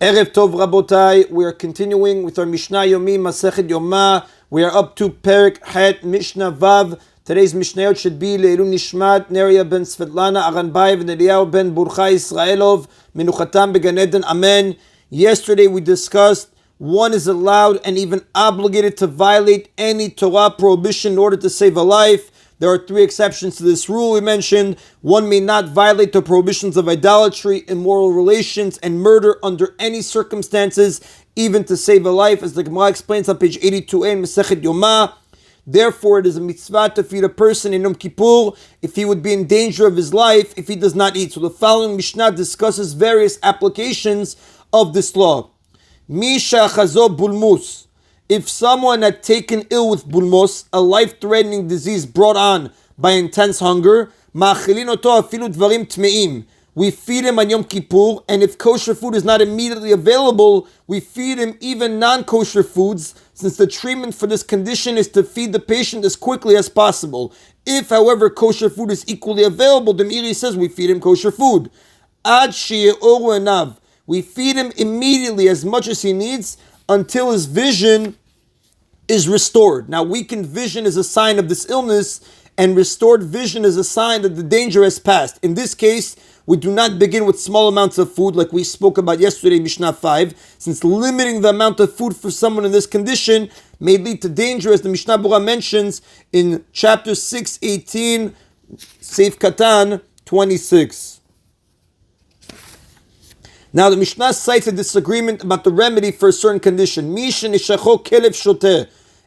Erev Tov Rabotai, we are continuing with our Mishna Yomi, Masechet Yoma. We are up to Perik Het Mishnah Vav. Today's Mishnayot should be Le'elu Nishmat, Neria ben Svetlana, Aranbayev, and Eliyahu ben Burcha Israelov, Menuchatam began Eden, Amen. Yesterday we discussed one is allowed and even obligated to violate any Torah prohibition in order to save a life. There are three exceptions to this rule we mentioned. One may not violate the prohibitions of idolatry, immoral relations, and murder under any circumstances, even to save a life, as the Gemara explains on page 82a in Masechet Yoma. Therefore, it is a mitzvah to feed a person in Yom Kippur if he would be in danger of his life if he does not eat. So the following Mishnah discusses various applications of this law. Misha chazo bulmus. If someone had taken ill with bulmos, a life-threatening disease brought on by intense hunger, we feed him on Yom Kippur, and if kosher food is not immediately available, we feed him even non-kosher foods, since the treatment for this condition is to feed the patient as quickly as possible. If, however, kosher food is equally available, the Meiri says we feed him kosher food. Ad she'oru enav. We feed him immediately as much as he needs until his vision is restored. Now, weakened vision is a sign of this illness, and restored vision is a sign that the danger has passed. In this case, we do not begin with small amounts of food like we spoke about yesterday, Mishnah 5, since limiting the amount of food for someone in this condition may lead to danger, as the Mishnah Berurah mentions in chapter 6:18, Seif Katan 26. Now, the Mishnah cites a disagreement about the remedy for a certain condition.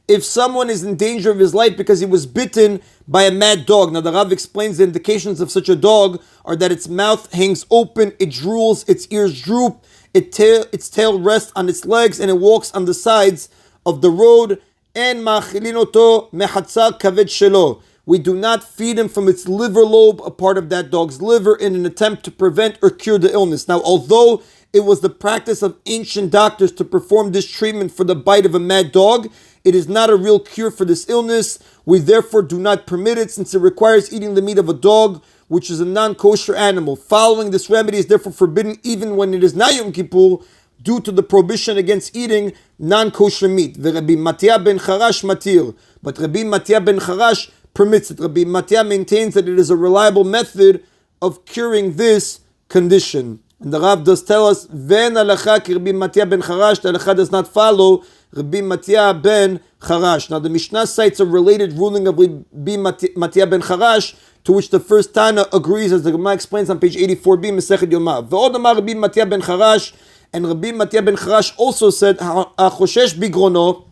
If someone is in danger of his life because he was bitten by a mad dog. Now, the Rav explains the indications of such a dog are that its mouth hangs open, it drools, its ears droop, its tail rests on its legs, and it walks on the sides of the road. And ma'achilinoto mechatzar kaved shelo. We do not feed him from its liver lobe, a part of that dog's liver, in an attempt to prevent or cure the illness. Now, although it was the practice of ancient doctors to perform this treatment for the bite of a mad dog, it is not a real cure for this illness. We therefore do not permit it, since it requires eating the meat of a dog, which is a non-kosher animal. Following this remedy is therefore forbidden even when it is not Yom Kippur, due to the prohibition against eating non-kosher meat. Rabbi Mattia ben Charash matir, but Rabbi Mattia ben Charash permits it. Rabbi Mattia maintains that it is a reliable method of curing this condition. And the Rav does tell us, Ven halacha ki Rabbi Mattia ben Charash, the halacha does not follow Rabbi Mattia ben Charash. Now the Mishnah cites a related ruling of Rabbi Mattia ben Charash, to which the first Tana agrees, as the Gemara explains on page 84b, Masechet Yoma. Ve'od amar Rabbi Mattia ben Charash, and Rabbi Mattia ben Charash also said, Ha'choshesh bigrono,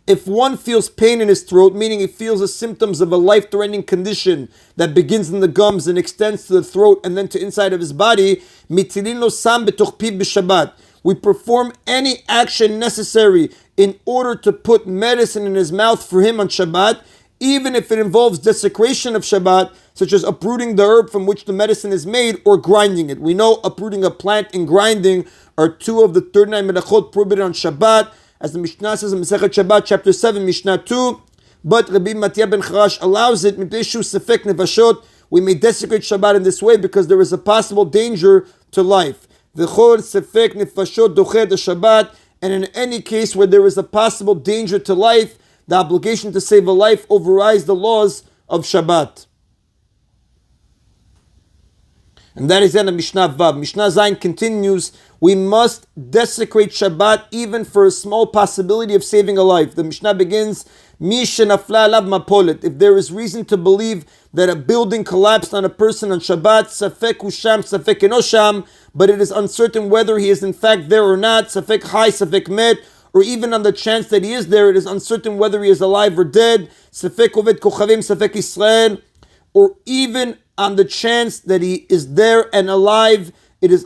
if one feels pain in his throat, meaning he feels the symptoms of a life-threatening condition that begins in the gums and extends to the throat and then to inside of his body, mitilin lo sam betoch piv b'Shabbat. We perform any action necessary in order to put medicine in his mouth for him on Shabbat, even if it involves desecration of Shabbat, such as uprooting the herb from which the medicine is made or grinding it. We know uprooting a plant and grinding are two of the 39 melachot prohibited on Shabbat, as the Mishnah says in Masechet Shabbat, chapter 7, Mishnah 2. But Rabbi Mattia ben Charash allows it. We may desecrate Shabbat in this way because there is a possible danger to life. And in any case where there is a possible danger to life, the obligation to save a life overrides the laws of Shabbat. And that is in the Mishnah Vav. Mishnah Zayin continues, we must desecrate Shabbat even for a small possibility of saving a life. The Mishnah begins, Misha nafla alav mapolet. If there is reason to believe that a building collapsed on a person on Shabbat, safek usham, safek enosham, but it is uncertain whether he is in fact there or not, safek hai, safek met, or even on the chance that he is there, it is uncertain whether he is alive or dead, safek oved kochavim, safek Israel, or even on the chance that he is there and alive, it is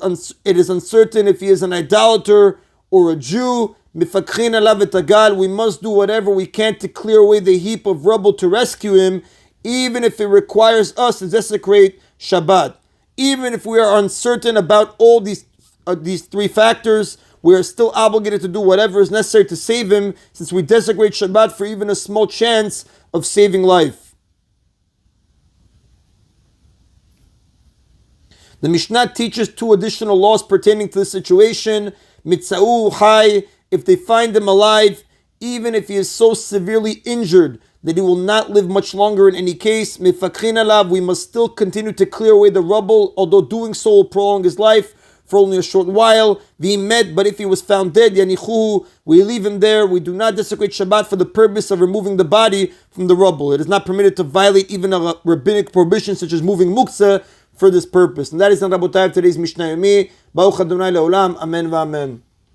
uncertain if he is an idolater or a Jew. Mifakhin alav etagal. We must do whatever we can to clear away the heap of rubble to rescue him, even if it requires us to desecrate Shabbat. Even if we are uncertain about all these three factors, we are still obligated to do whatever is necessary to save him, since we desecrate Shabbat for even a small chance of saving life. The Mishnah teaches two additional laws pertaining to the situation. Mitzau Chai, if they find him alive, even if he is so severely injured that he will not live much longer in any case, Mifakhin alav, we must still continue to clear away the rubble, although doing so will prolong his life for only a short while. V'imed, but if he was found dead, Yanichuhu, we leave him there. We do not desecrate Shabbat for the purpose of removing the body from the rubble. It is not permitted to violate even a rabbinic prohibition such as moving muktzah for this purpose. And that is not Rabotai today's Mishna Yomi. Baruch Adonai Leolam. Amen v'amen.